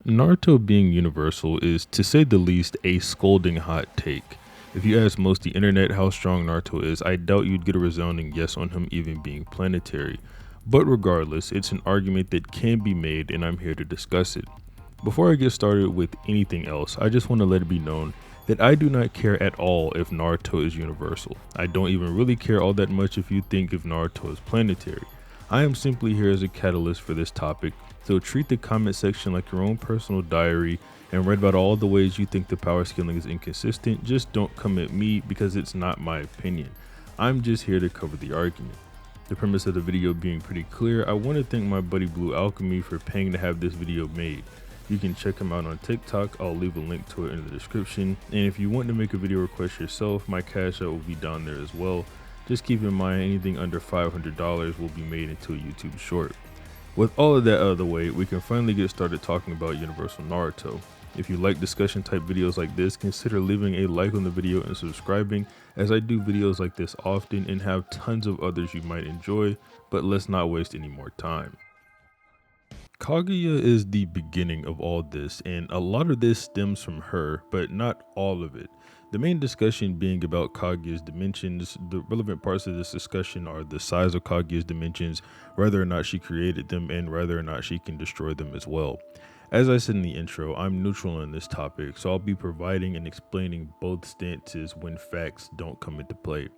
Naruto being universal is, to say the least, a scolding hot take. If you ask most the internet how strong Naruto is, I doubt you'd get a resounding yes on him even being planetary. But regardless, it's an argument that can be made and I'm here to discuss it. Before I get started with anything else, I just want to let it be known that I do not care at all if Naruto is universal. I don't even really care all that much if you think if Naruto is planetary. I am simply here as a catalyst for this topic, so treat the comment section like your own personal diary and read about all the ways you think the power scaling is inconsistent. Just don't come at me because it's not my opinion. I'm just here to cover the argument. The premise of the video being pretty clear, I want to thank my buddy Blue Alchemy for paying to have this video made. You can check him out on TikTok, I'll leave a link to it in the description. And if you want to make a video request yourself, my cash out will be down there as well. Just keep in mind anything under $500 will be made into a YouTube short. With all of that out of the way, we can finally get started talking about Universal Naruto. If you like discussion type videos like this, consider leaving a like on the video and subscribing, as I do videos like this often and have tons of others you might enjoy, but let's not waste any more time. Kaguya is the beginning of all this, and a lot of this stems from her, but not all of it. The main discussion being about Kaguya's dimensions. The relevant parts of this discussion are the size of Kaguya's dimensions, whether or not she created them, and whether or not she can destroy them as well. As I said in the intro, I'm neutral on this topic, so I'll be providing and explaining both stances when facts don't come into play.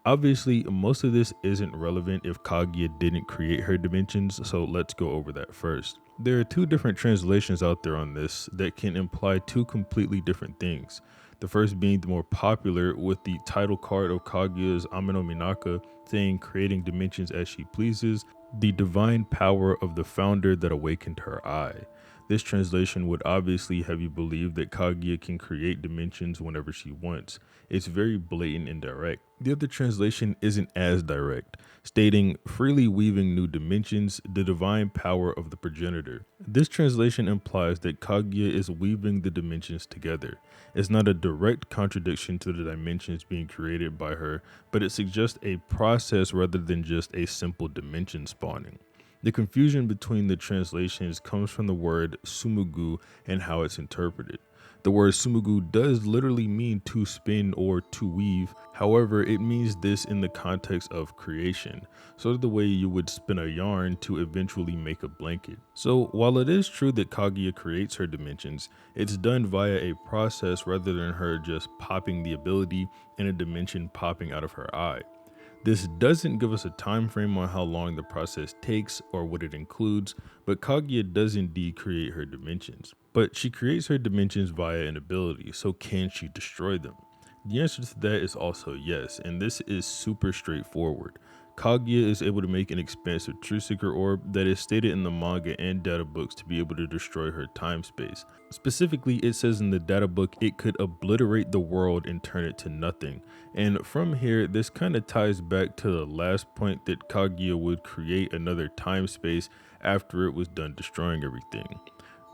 Obviously, most of this isn't relevant if Kaguya didn't create her dimensions, so let's go over that first. There are two different translations out there on this that can imply two completely different things. The first being the more popular, with the title card of Kaguya's Ame no Minaka saying creating dimensions as she pleases, the divine power of the founder that awakened her eye. This translation would obviously have you believe that Kaguya can create dimensions whenever she wants. It's very blatant and direct. The other translation isn't as direct, stating freely weaving new dimensions, the divine power of the progenitor. This translation implies that Kaguya is weaving the dimensions together. It's not a direct contradiction to the dimensions being created by her, but it suggests a process rather than just a simple dimension spawning. The confusion between the translations comes from the word sumugu and how it's interpreted. The word sumugu does literally mean to spin or to weave. However, it means this in the context of creation, sort of the way you would spin a yarn to eventually make a blanket. So while it is true that Kaguya creates her dimensions, it's done via a process rather than her just popping the ability and a dimension popping out of her eye. This doesn't give us a time frame on how long the process takes or what it includes, but Kaguya does indeed create her dimensions. But she creates her dimensions via an ability, so can she destroy them? The answer to that is also yes, and this is super straightforward. Kaguya is able to make an expansive True Seeker orb that is stated in the manga and data books to be able to destroy her time space. Specifically, it says in the data book it could obliterate the world and turn it to nothing. And from here, this kind of ties back to the last point that Kaguya would create another time space after it was done destroying everything.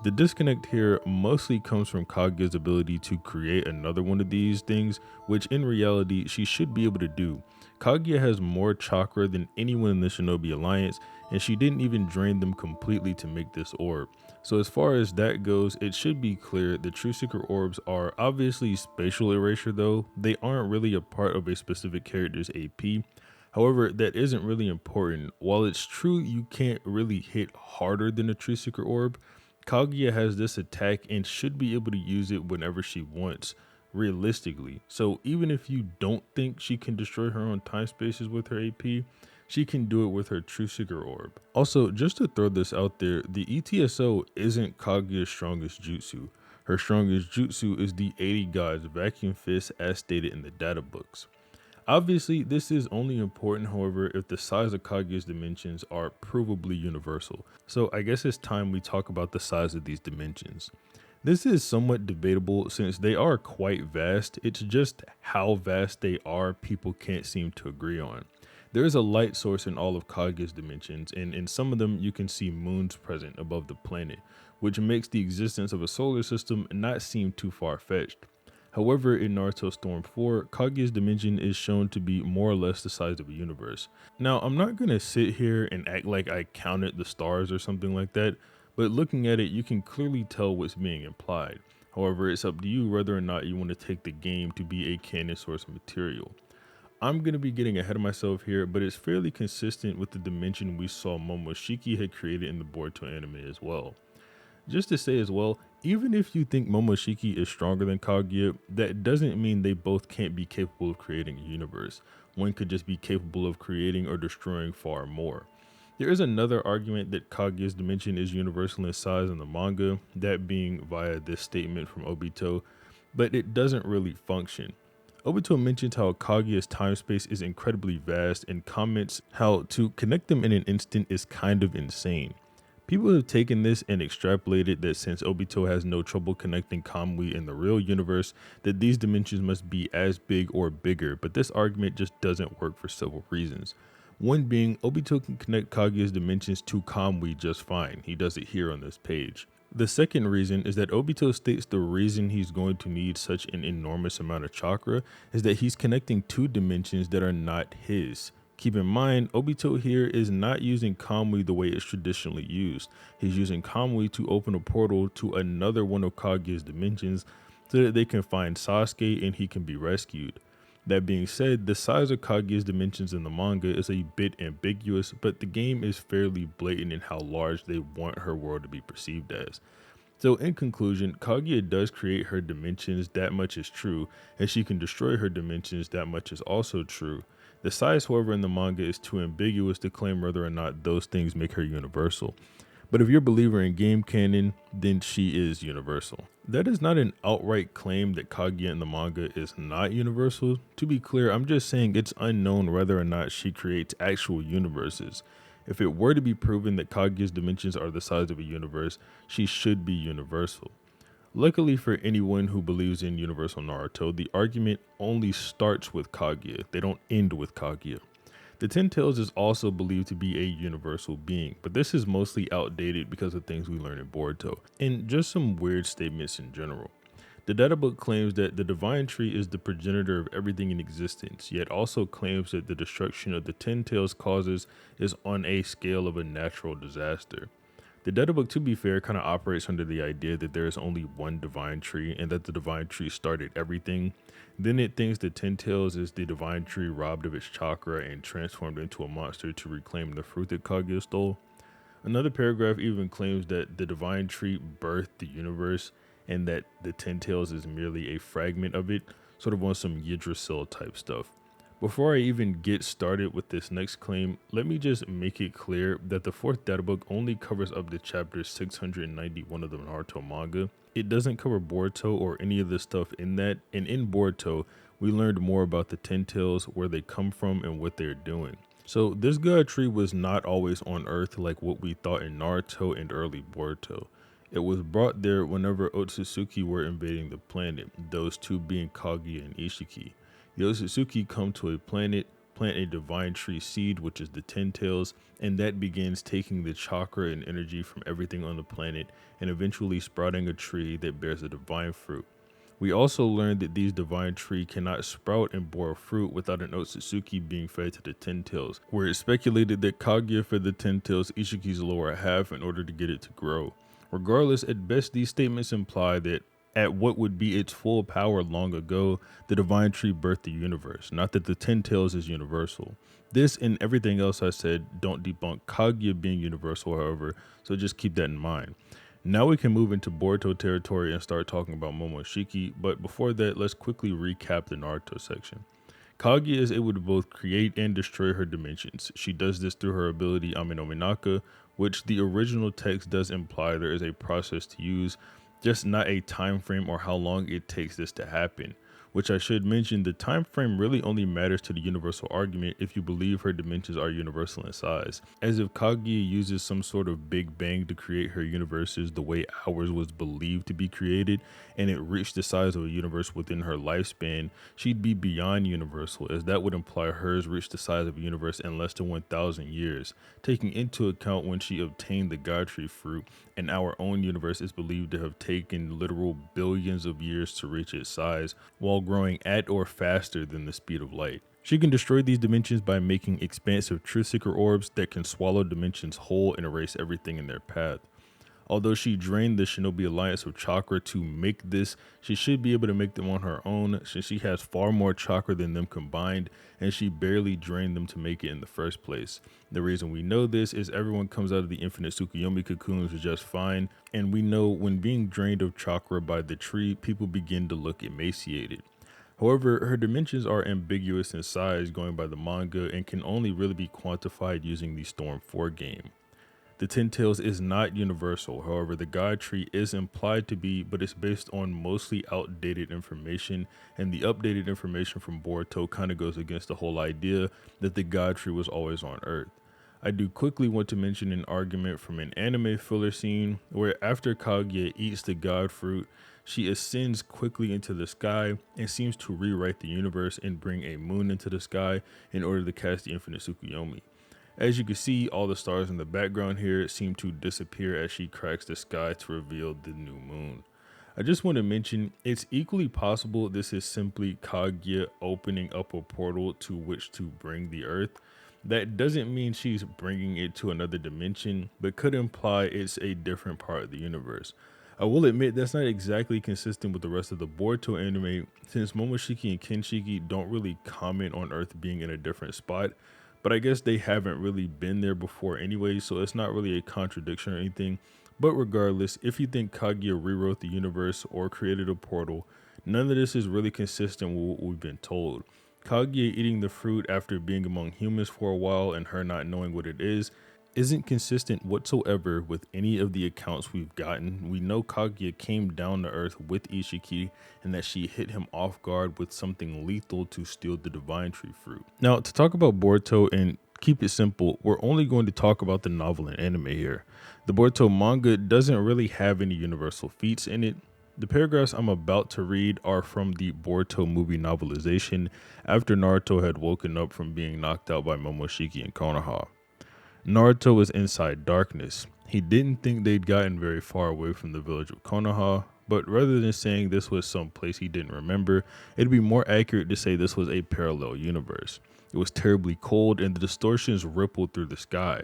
The disconnect here mostly comes from Kaguya's ability to create another one of these things, which in reality she should be able to do. Kaguya has more chakra than anyone in the Shinobi Alliance, and she didn't even drain them completely to make this orb. So as far as that goes, it should be clear the True Seeker orbs are obviously spatial erasure, though they aren't really a part of a specific character's AP. However, that isn't really important. While it's true you can't really hit harder than a True Seeker orb, Kaguya has this attack and should be able to use it whenever she wants, realistically. So even if you don't think she can destroy her own time spaces with her AP, she can do it with her True Seeker orb. Also, just to throw this out there, the ETSO isn't Kaguya's strongest jutsu. Her strongest jutsu is the 80 Gods Vacuum Fist as stated in the data books. Obviously, this is only important, however, if the size of Kaguya's dimensions are provably universal. So I guess it's time we talk about the size of these dimensions. This is somewhat debatable since they are quite vast. It's just how vast they are people can't seem to agree on. There is a light source in all of Kaguya's dimensions, and in some of them you can see moons present above the planet, which makes the existence of a solar system not seem too far-fetched. However, in Naruto Storm 4, Kaguya's dimension is shown to be more or less the size of a universe. Now, I'm not going to sit here and act like I counted the stars or something like that, but looking at it, you can clearly tell what's being implied. However, it's up to you whether or not you want to take the game to be a canon source material. I'm going to be getting ahead of myself here, but it's fairly consistent with the dimension we saw Momoshiki had created in the Boruto anime as well. Just to say as well, even if you think Momoshiki is stronger than Kaguya, that doesn't mean they both can't be capable of creating a universe. One could just be capable of creating or destroying far more. There is another argument that Kaguya's dimension is universal in size in the manga, that being via this statement from Obito, but it doesn't really function. Obito mentions how Kaguya's time space is incredibly vast and comments how to connect them in an instant is kind of insane. People have taken this and extrapolated that since Obito has no trouble connecting Kamui in the real universe, that these dimensions must be as big or bigger, but this argument just doesn't work for several reasons. One being, Obito can connect Kaguya's dimensions to Kamui just fine. He does it here on this page. The second reason is that Obito states the reason he's going to need such an enormous amount of chakra is that he's connecting two dimensions that are not his. Keep in mind, Obito here is not using Kamui the way it's traditionally used. He's using Kamui to open a portal to another one of Kaguya's dimensions so that they can find Sasuke and he can be rescued. That being said, the size of Kaguya's dimensions in the manga is a bit ambiguous, but the game is fairly blatant in how large they want her world to be perceived as. So in conclusion, Kaguya does create her dimensions, that much is true, and she can destroy her dimensions, that much is also true. The size, however, in the manga is too ambiguous to claim whether or not those things make her universal. But if you're a believer in game canon, then she is universal. That is not an outright claim that Kaguya in the manga is not universal. To be clear, I'm just saying it's unknown whether or not she creates actual universes. If it were to be proven that Kaguya's dimensions are the size of a universe, she should be universal. Luckily for anyone who believes in Universal Naruto, the argument only starts with Kaguya. They don't end with Kaguya. The Ten Tails is also believed to be a universal being, but this is mostly outdated because of things we learn in Boruto, and just some weird statements in general. The data book claims that the divine tree is the progenitor of everything in existence, yet also claims that the destruction of the Ten Tails causes is on a scale of a natural disaster. The data book, to be fair, kind of operates under the idea that there is only one divine tree and that the divine tree started everything. Then it thinks the Ten Tails is the divine tree robbed of its chakra and transformed into a monster to reclaim the fruit that Kaguya stole. Another paragraph even claims that the divine tree birthed the universe and that the Ten Tails is merely a fragment of it, sort of on some Yggdrasil type stuff. Before I even get started with this next claim, let me just make it clear that the fourth databook only covers up to chapter 691 of the Naruto manga. It doesn't cover Boruto or any of the stuff in that, and in Boruto, we learned more about the Ten Tails, where they come from, and what they're doing. So this god tree was not always on Earth like what we thought in Naruto and early Boruto. It was brought there whenever Otsutsuki were invading the planet, those two being Kaguya and Ishiki. The Otsutsuki come to a planet, plant a divine tree seed, which is the Ten Tails, and that begins taking the chakra and energy from everything on the planet and eventually sprouting a tree that bears a divine fruit. We also learned that these divine tree cannot sprout and bore fruit without an Otsutsuki being fed to the Ten Tails, where it's speculated that Kaguya fed the Ten Tails Ishiki's lower half in order to get it to grow. Regardless, at best these statements imply that at what would be its full power long ago, the divine tree birthed the universe, not that the Ten Tails is universal. This and everything else I said don't debunk Kaguya being universal, however, so just keep that in mind. Now we can move into Boruto territory and start talking about Momoshiki, but before that, let's quickly recap the Naruto section. Kaguya is able to both create and destroy her dimensions. She does this through her ability Ame no Minaka, which the original text does imply there is a process to use, just not a time frame or how long it takes this to happen. Which I should mention, the time frame really only matters to the universal argument if you believe her dimensions are universal in size. As if Kaguya uses some sort of big bang to create her universes the way ours was believed to be created, and it reached the size of a universe within her lifespan, she'd be beyond universal, as that would imply hers reached the size of a universe in less than 1,000 years, taking into account when she obtained the God Tree fruit, and our own universe is believed to have taken literal billions of years to reach its size, while growing at or faster than the speed of light. She can destroy these dimensions by making expansive truth seeker orbs that can swallow dimensions whole and erase everything in their path. Although she drained the Shinobi Alliance of chakra to make this, she should be able to make them on her own since she has far more chakra than them combined, and she barely drained them to make it in the first place. The reason we know this is everyone comes out of the infinite Tsukuyomi cocoons just fine, and we know when being drained of chakra by the tree, people begin to look emaciated. However, her dimensions are ambiguous in size going by the manga and can only really be quantified using the Storm 4 game. The Ten Tails is not universal, however the God Tree is implied to be, but it's based on mostly outdated information, and the updated information from Boruto kind of goes against the whole idea that the God Tree was always on Earth. I do quickly want to mention an argument from an anime filler scene where after Kaguya eats the God Fruit, she ascends quickly into the sky and seems to rewrite the universe and bring a moon into the sky in order to cast the infinite Tsukuyomi. As you can see, all the stars in the background here seem to disappear as she cracks the sky to reveal the new moon. I just want to mention, it's equally possible this is simply Kaguya opening up a portal to which to bring the Earth. That doesn't mean she's bringing it to another dimension, but could imply it's a different part of the universe. I will admit that's not exactly consistent with the rest of the Boruto anime, since Momoshiki and Kenshiki don't really comment on Earth being in a different spot, but I guess they haven't really been there before anyway, so it's not really a contradiction or anything. But regardless, if you think Kaguya rewrote the universe or created a portal, none of this is really consistent with what we've been told. Kaguya eating the fruit after being among humans for a while and her not knowing what it is isn't consistent whatsoever with any of the accounts we've gotten. We know Kaguya came down to Earth with Ishiki and that she hit him off guard with something lethal to steal the Divine Tree fruit. Now, to talk about Boruto and keep it simple, we're only going to talk about the novel and anime here. The Boruto manga doesn't really have any universal feats in it. The paragraphs I'm about to read are from the Boruto movie novelization after Naruto had woken up from being knocked out by Momoshiki and Konoha. Naruto was inside darkness. He didn't think they'd gotten very far away from the village of Konoha, but rather than saying this was some place he didn't remember, it'd be more accurate to say this was a parallel universe. It was terribly cold and the distortions rippled through the sky.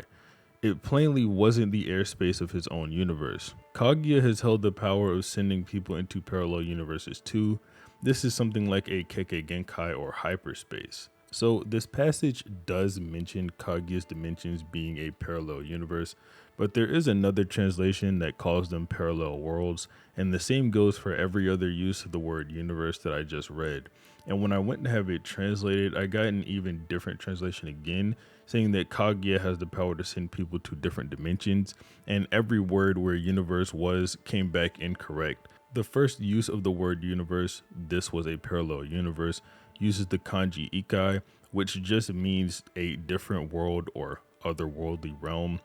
It plainly wasn't the airspace of his own universe. Kaguya has held the power of sending people into parallel universes too. This is something like a Kekkei Genkai or hyperspace. So this passage does mention Kaguya's dimensions being a parallel universe, but there is another translation that calls them parallel worlds, and the same goes for every other use of the word universe that I just read. And when I went to have it translated, I got an even different translation again, saying that Kaguya has the power to send people to different dimensions, and every word where universe was came back incorrect. The first use of the word universe, this was a parallel universe, uses the kanji ikai, which just means a different world or otherworldly realm.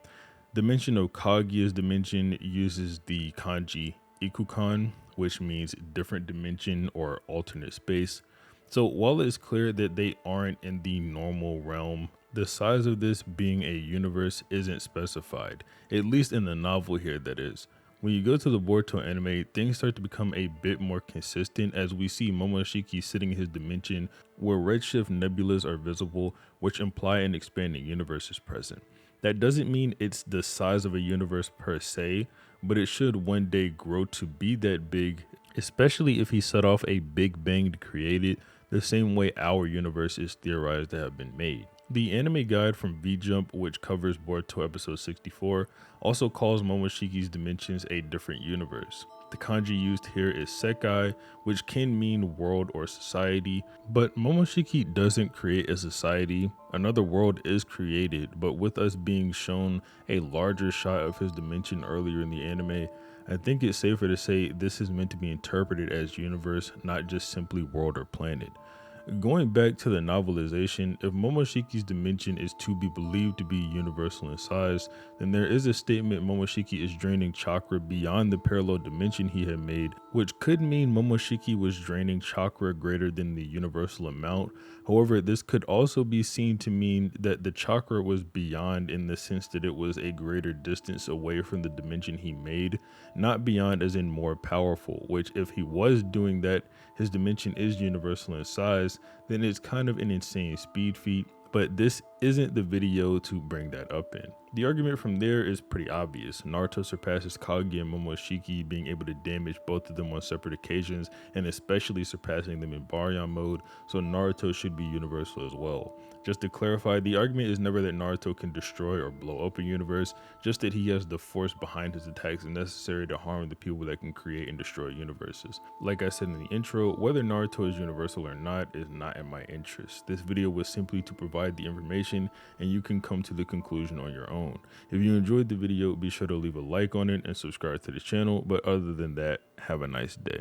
The mention of Kaguya's dimension uses the kanji ikukan, which means different dimension or alternate space. So while it's clear that they aren't in the normal realm, the size of this being a universe isn't specified, at least in the novel here that is. When you go to the Boruto anime, things start to become a bit more consistent as we see Momoshiki sitting in his dimension where redshift nebulas are visible, which imply an expanding universe is present. That doesn't mean it's the size of a universe per se, but it should one day grow to be that big, especially if he set off a big bang to create it, the same way our universe is theorized to have been made. The anime guide from V-Jump, which covers Boruto episode 64, also calls Momoshiki's dimensions a different universe. The kanji used here is sekai, which can mean world or society, but Momoshiki doesn't create a society. Another world is created, but with us being shown a larger shot of his dimension earlier in the anime, I think it's safer to say this is meant to be interpreted as universe, not just simply world or planet. Going back to the novelization, if Momoshiki's dimension is to be believed to be universal in size, then there is a statement Momoshiki is draining chakra beyond the parallel dimension he had made, which could mean Momoshiki was draining chakra greater than the universal amount. However, this could also be seen to mean that the chakra was beyond in the sense that it was a greater distance away from the dimension he made, not beyond as in more powerful, which if he was doing that, his dimension is universal in size, then it's kind of an insane speed feat, but this isn't the video to bring that up in. The argument from there is pretty obvious. Naruto surpasses Kaguya and Momoshiki, being able to damage both of them on separate occasions, and especially surpassing them in Baryon mode, so Naruto should be universal as well. Just to clarify, the argument is never that Naruto can destroy or blow up a universe, just that he has the force behind his attacks necessary to harm the people that can create and destroy universes. Like I said in the intro, whether Naruto is universal or not is not in my interest. This video was simply to provide the information, and you can come to the conclusion on your own. If you enjoyed the video, be sure to leave a like on it and subscribe to the channel, but other than that, have a nice day.